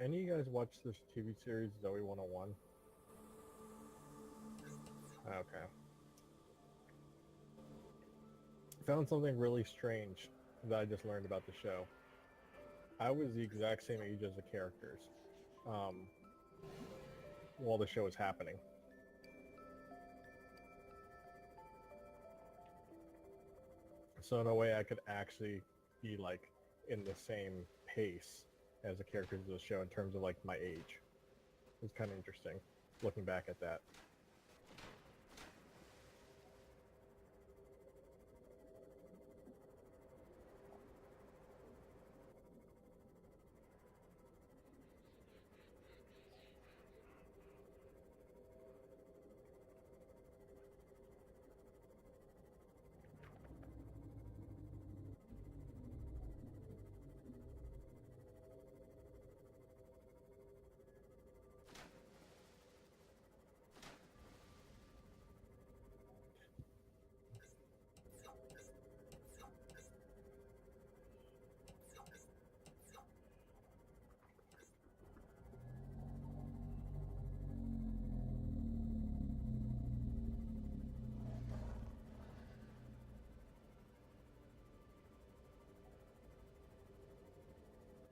Any of you guys watch this TV series Zoe 101? Okay. Found something really strange that I just learned about the show. I was the exact same age as the characters while the show was happening. So in a way, I could actually be like in the same pace as the characters of the show in terms of like my age. It's kind of interesting looking back at that.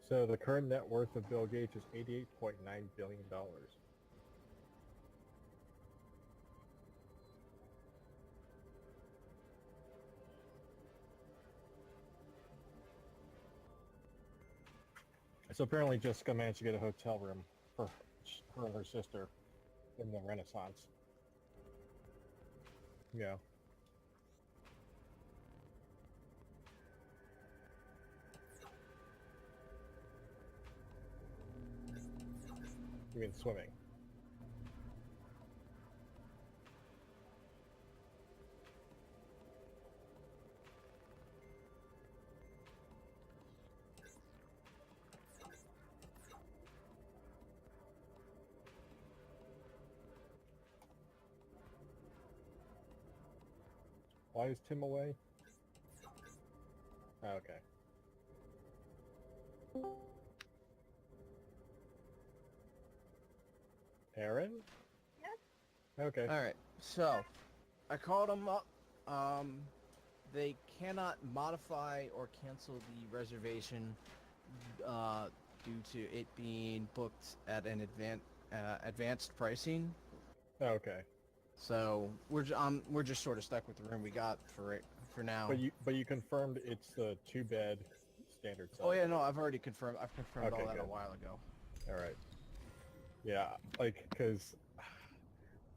So the current net worth of Bill Gates is $88.9 billion. So apparently Jessica managed to get a hotel room for her and her sister in the Renaissance. Yeah. You mean swimming? Why is Tim away? Oh, okay. Aaron? Yes. Okay. Alright, so I called them up. They cannot modify or cancel the reservation due to it being booked at an advanced pricing. Okay. So we're just sort of stuck with the room we got for now. But you confirmed it's the 2-bed standard size. Oh yeah, no, I've already confirmed. I've confirmed Okay, all that good. a while ago. All right. Yeah, like because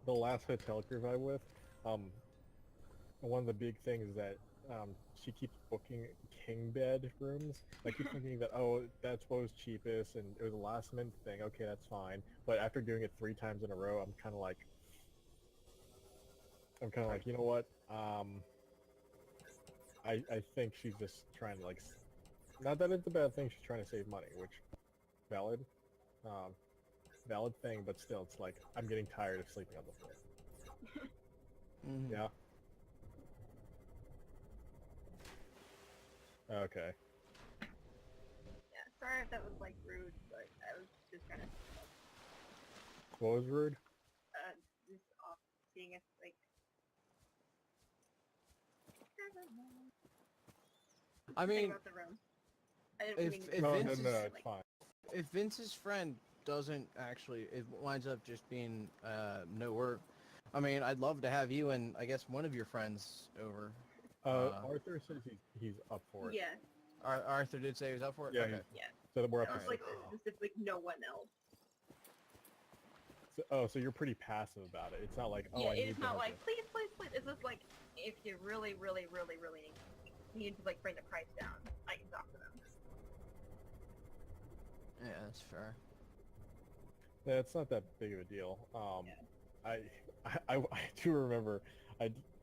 the last hotel group I with, one of the big things is that she keeps booking king bed rooms. I keep thinking that, oh, that's what was cheapest and it was a last minute thing. Okay, that's fine. But after doing it 3 times in a row, I'm kind of like, you know what? I think she's just trying to like, not that it's a bad thing. She's trying to save money, which valid, valid thing. But still, it's like I'm getting tired of sleeping on the floor. Mm-hmm. Yeah. Okay. Yeah, sorry if that was like rude, but I was just kind of What was rude? just off seeing if like I don't know. I mean, About the room. I didn't mean if No, Vince's, no, it's fine. if Vince's friend doesn't actually, it winds up just being no work. I mean, I'd love to have you and I guess one of your friends over. Arthur says he's up for it. Yeah, Arthur did say he was up for it. Yeah, Okay. yeah. So that we're up That to was like 6. specifically no one else. So you're pretty passive about it. It's not like, oh, Yeah, I need it's to not have like this. please, please, please. It's just like if you really, really, really, really need to like bring the price down, I can talk to them. Yeah, that's fair. Yeah, it's not that big of a deal. Yeah. I do remember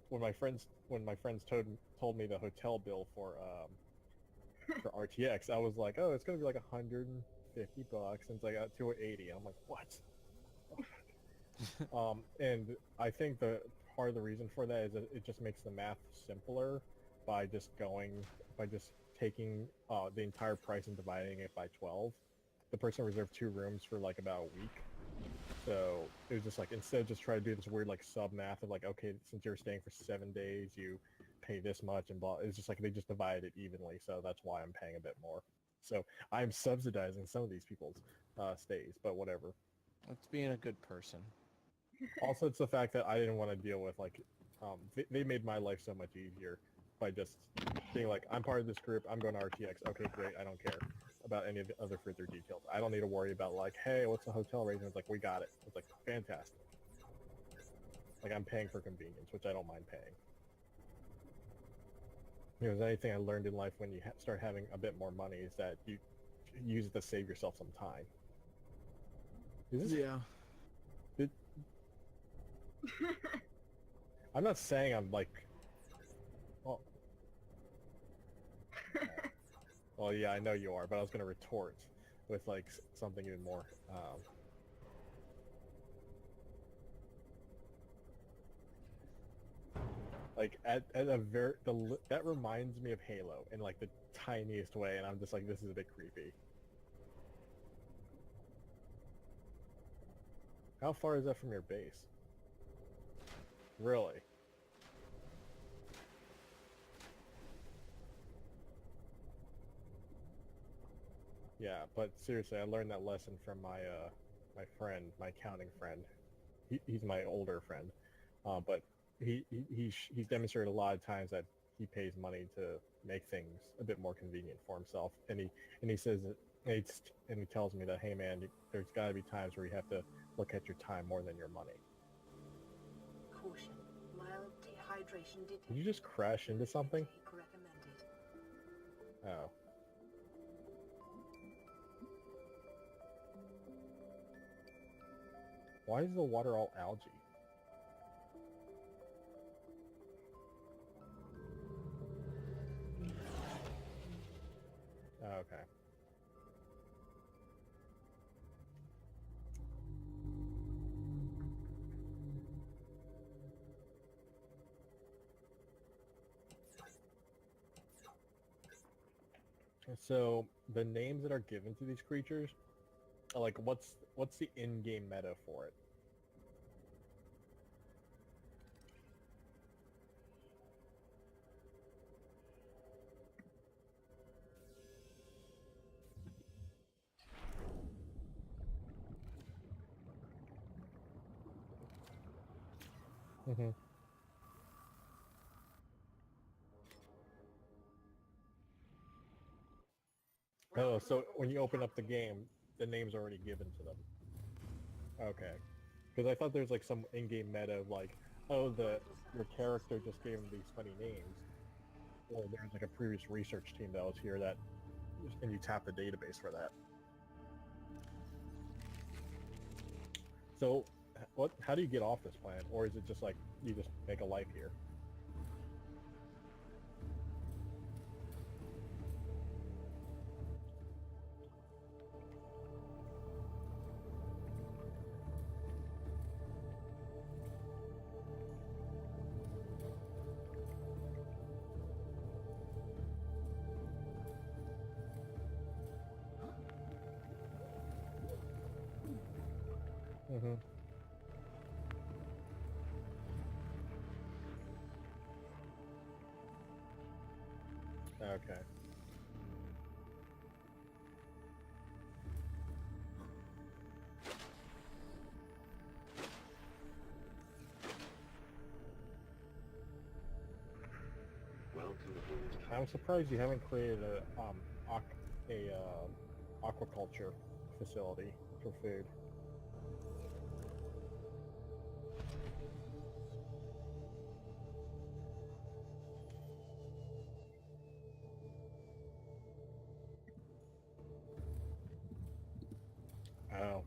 when my friends told me the hotel bill for RTX, I was like, oh, it's gonna be like $150, and it's like $280. I'm like, what? And I think the part of the reason for that is that it just makes the math simpler by just taking the entire price and dividing it by 12. the person reserved 2 rooms for like about a week. So it was just like, instead of just trying to do this weird like sub math of like, okay, since you're staying for 7 days, you pay this much and blah. It's just like they just divided it evenly. So that's why I'm paying a bit more. So I'm subsidizing some of these people's stays, but whatever. It's being a good person. Also, it's the fact that I didn't want to deal with like, they made my life so much easier by just being like, I'm part of this group. I'm going to RTX. Okay, great. I don't care about any of the other further details. I don't need to worry about like, hey, what's the hotel rate? And it's like, we got it. It's like, fantastic. Like, I'm paying for convenience, which I don't mind paying. You know, if there's anything I learned in life when you start having a bit more money is that you use it to save yourself some time. Is this, Yeah. I'm not saying I'm like, well, well, yeah, I know you are, but I was gonna retort with like something even more. Like at a very that reminds me of Halo in like the tiniest way, and I'm just like, this is a bit creepy. How far is that from your base? Really? Yeah, but seriously, I learned that lesson from my friend, my accounting friend. He's my older friend, but he's demonstrated a lot of times that he pays money to make things a bit more convenient for himself, and he says that, and he tells me that, hey man, there's got to be times where you have to look at your time more than your money. Caution. Mild dehydration detected. Did you just crash into something? Oh. Why is the water all algae? Oh, okay. So the names that are given to these creatures, are like what's the in-game meta for it? Mm-hmm. Oh, so when you open up the game, the name's already given to them. Okay. Because I thought there's like some in-game meta of like, oh, your character just gave them these funny names, or there's like a previous research team that was here that, and you tap the database for that. So, how do you get off this planet, or is it just like you just make a life here? Mm-hmm. Okay. I'm surprised you haven't created a aquaculture facility for food. Oh.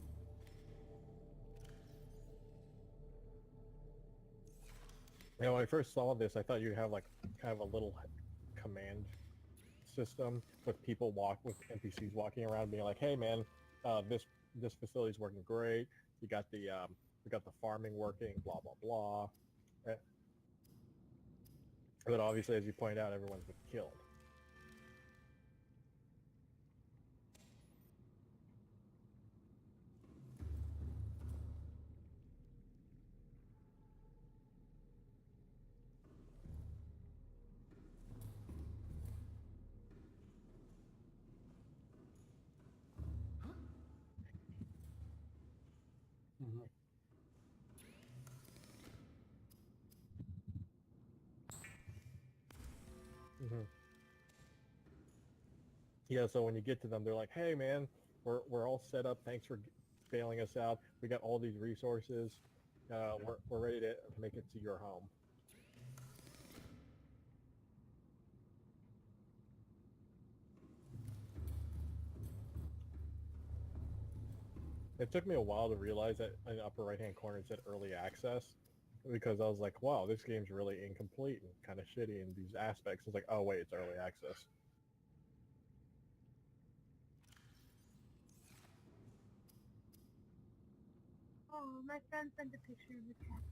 You know, when I first saw this, I thought you'd have like kind of a little command system with NPCs walking around being like, "Hey, man, this facility's working great. You got we got the farming working, blah blah blah." But obviously, as you point out, everyone's been killed. Hmm. Yeah, so when you get to them, they're like, "Hey, man, we're all set up. Thanks for bailing us out. We got all these resources. We're ready to make it to your home." It took me a while to realize that in the upper right-hand corner it said early access, because I was like, "Wow, this game's really incomplete and kind of shitty in these aspects." It's like, "Oh wait, it's early access." Oh, my friend sent a picture of the cat.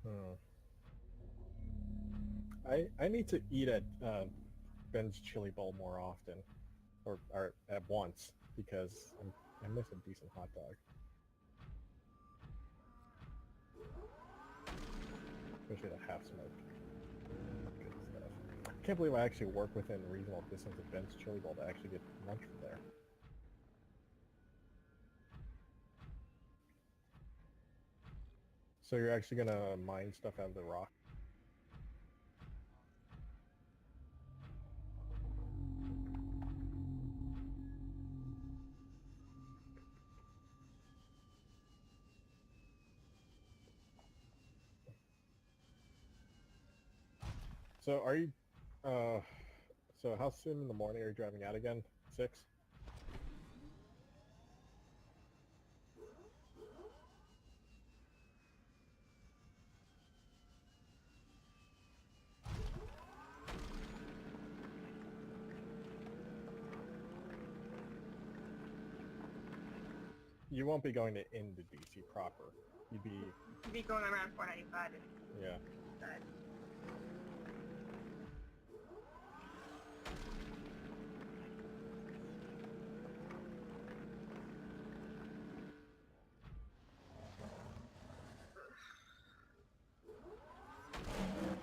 Hmm. I need to eat at Ben's Chili Bowl more often, or at once, because I miss a decent hot dog, especially the half smoked. Good stuff. I can't believe I actually work within reasonable distance of Ben's Chili Bowl to actually get lunch from there. So you're actually gonna mine stuff out of the rock? So are you, uh, so how soon in the morning are you driving out again? 6? You won't be going to into DC proper. You'd Be going around 495 and yeah. that.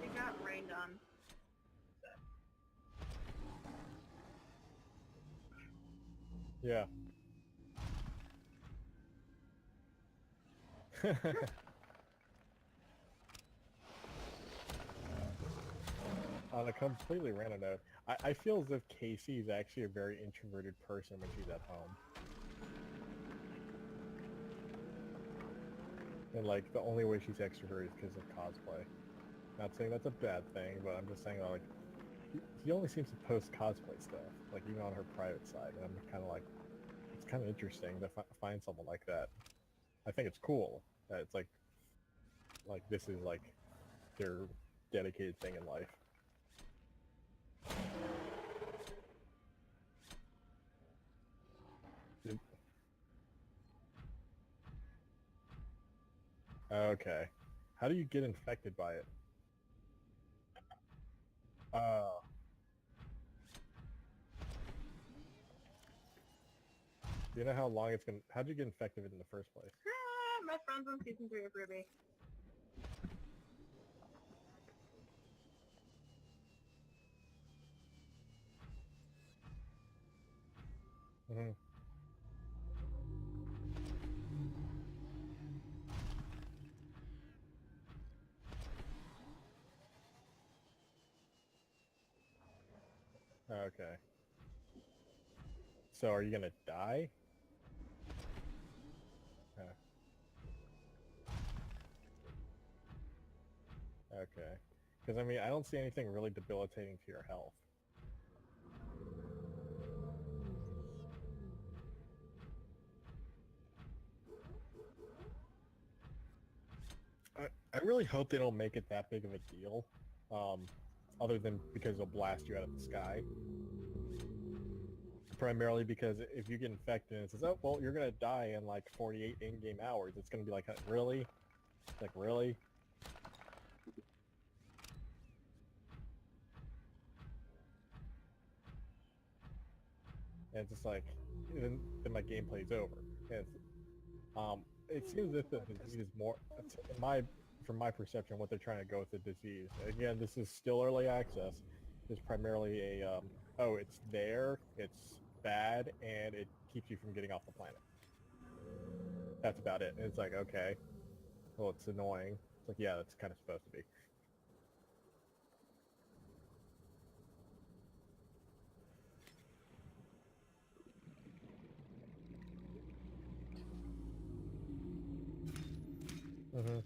It got rained on. Yeah. On a completely random note, I feel as if Casey is actually a very introverted person when she's at home. And like the only way she's extroverted is because of cosplay. Not saying that's a bad thing, but I'm just saying like he only seems to post cosplay stuff, like even on her private side, and I'm kind of like, it's kind of interesting to find someone like that. I think it's cool that it's like this is like their dedicated thing in life. Okay. How do you get infected by it? Uh, do you know how long it's gonna? How'd you get infected in the first place? Ah, my friend's on season 3 of Ruby. Hmm. Okay. So are you gonna die? Okay. Because I mean, I don't see anything really debilitating to your health. I really hope they don't make it that big of a deal, other than because they'll blast you out of the sky. Primarily because if you get infected and it says, "Oh, well, you're gonna die in like 48 in-game hours," it's gonna be like, really? Like, really? And it's just like, then my gameplay's over. And it seems as if the disease is more, from my perception, what they're trying to go with the disease. Again, this is still early access. It's primarily a, oh, it's there, it's bad, and it keeps you from getting off the planet. That's about it. And it's like, okay, well, it's annoying. It's like, yeah, that's kind of supposed to be. Mm-hmm.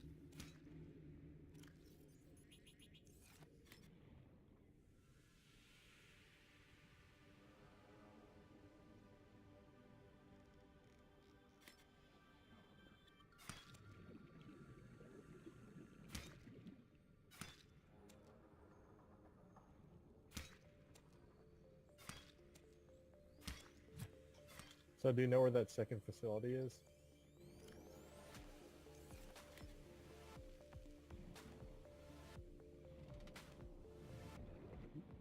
So do you know where that second facility is?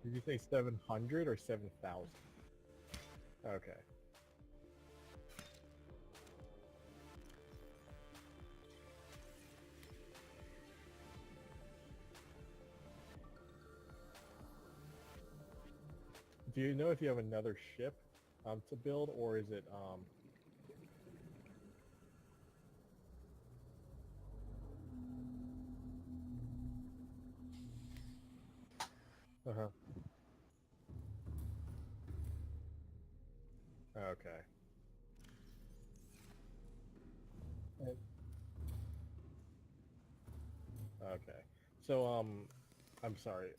Did you say 700 or 7,000? Okay. Do you know if you have another ship to build, or is it uh-huh. Okay. And- Okay. So I'm sorry.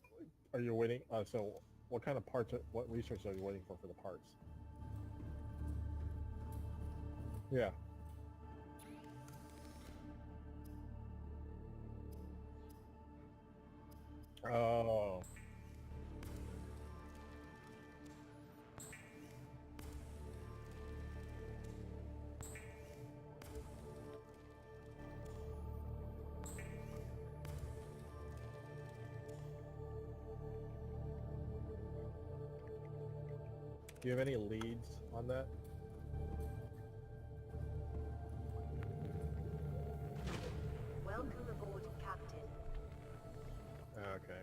Are you waiting? So what kind of parts? What research are you waiting for the parts? Yeah. Oh. Do you have any leads on that? Welcome aboard, Captain. Okay.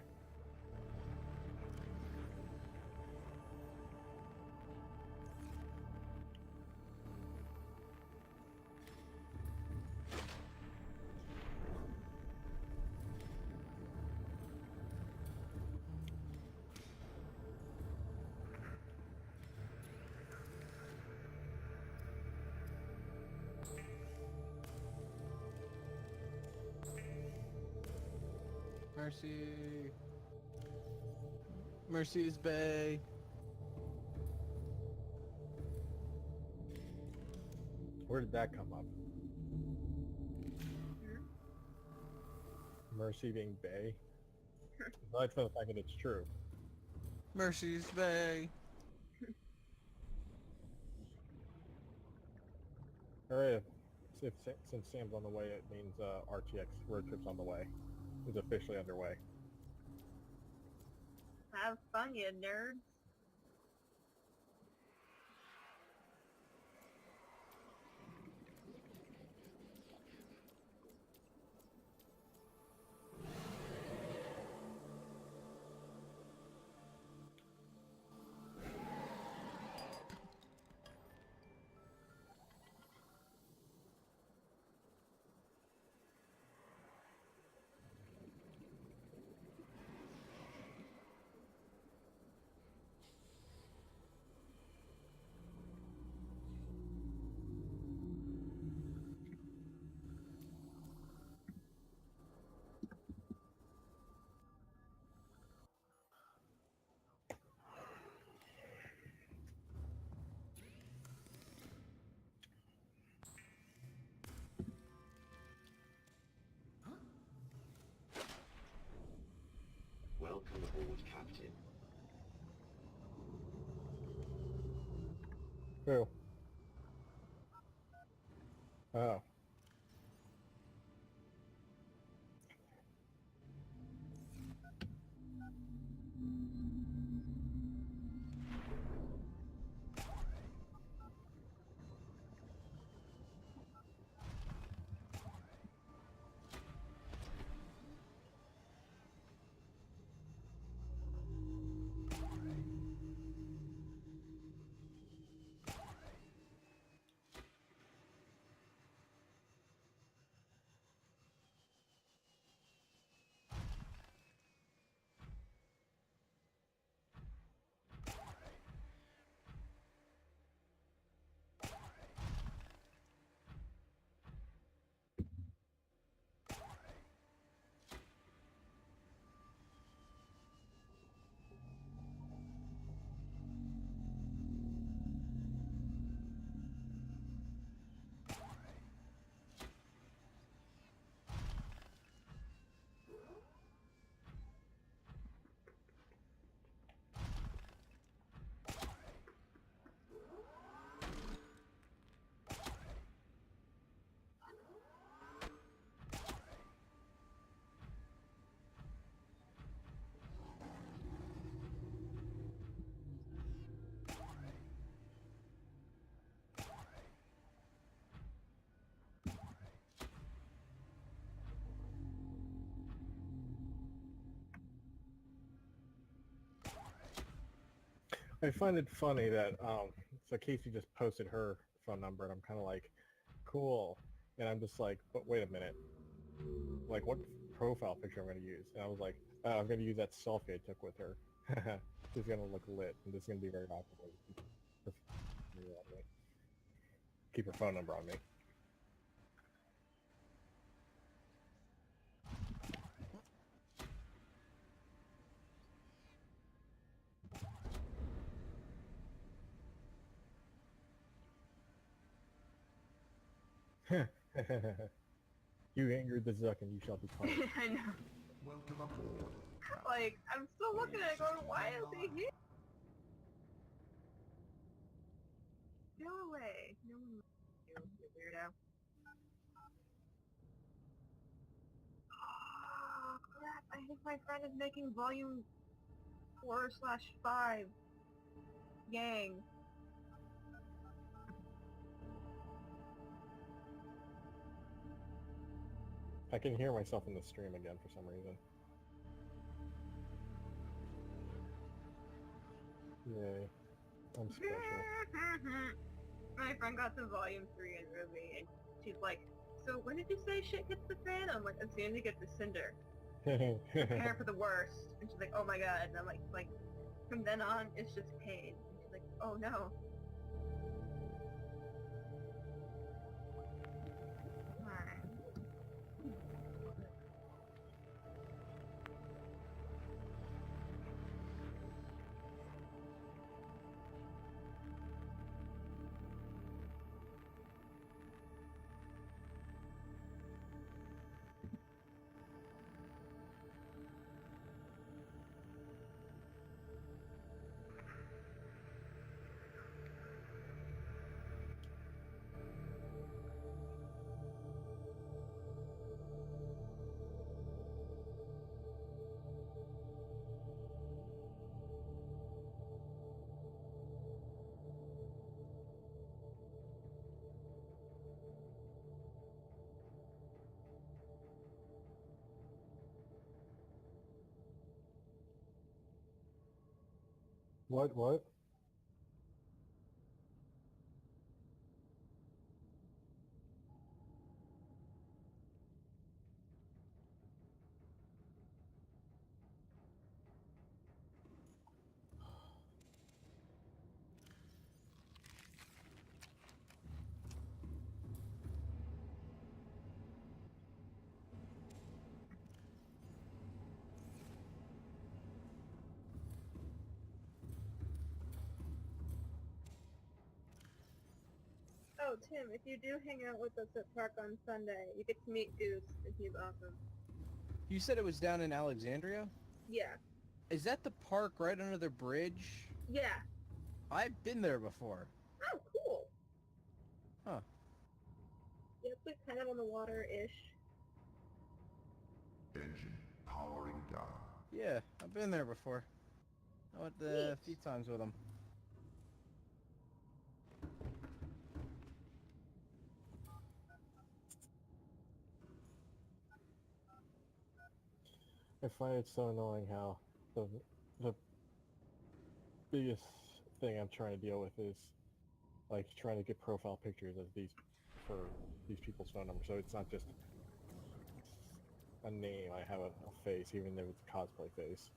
Mercy. Mercy's Bay. Where did that come up? Mercy being Bay? Aside from the fact that it's true. Mercy's Bay. Alright, since Sam's on the way, it means RTX road trip's on the way. Is officially underway. Have fun, you nerds. Welcome aboard, Captain. Who? Oh. I find it funny that so Casey just posted her phone number, and I'm kind of like, cool, and I'm just like, but wait a minute, like what profile picture I'm going to use? And I was like, I'm going to use that selfie I took with her. She's going to look lit, and this is going to be very awkward. Keep her phone number on me. You angered the Zuck, and you shall be punished. I know. Welcome aboard. Like, I'm still looking at it going, why is he here? Go away. No one likes you, you weirdo. Oh, crap. I think my friend is making volume 4/5. Yang. I can hear myself in the stream again for some reason. Yay. I'm special. My friend got to volume 3 in Ruby, and she's like, so when did you say shit hits the fan? I'm like, as soon as it gets to Cinder. Prepare for the worst. And she's like, oh my god. And I'm like, from then on, it's just pain. And she's like, oh no. Alright. What? Oh, Tim, if you do hang out with us at Park on Sunday, you get to meet Goose, and he's awesome. You said it was down in Alexandria? Yeah. Is that the park right under the bridge? Yeah. I've been there before. Oh, cool. Huh. Yep, it's kind of on the water-ish. Engine powering down. Yeah, I've been there before. I went a few times with them. I find it so annoying how the biggest thing I'm trying to deal with is like trying to get profile pictures of these for these people's phone numbers, so it's not just a name. I have a face, even if it's a cosplay face.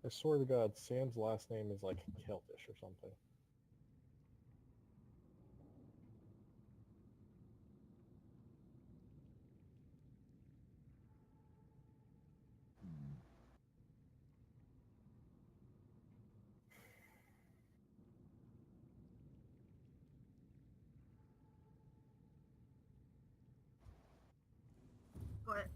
I swear to God, Sam's last name is like Celtish or something. What?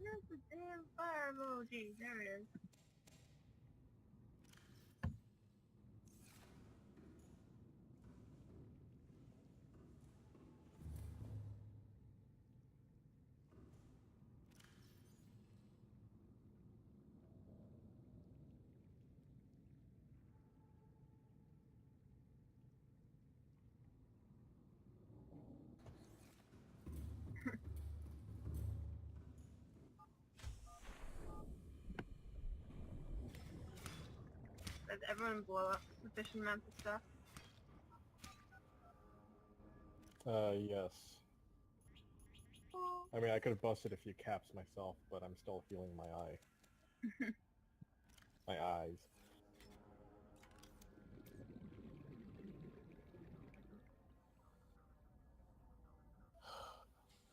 That's the damn fire emoji. There it is. gonna blow up sufficient amounts of stuff. Yes. I mean, I could have busted a few caps myself, but I'm still healing my eye. My eyes.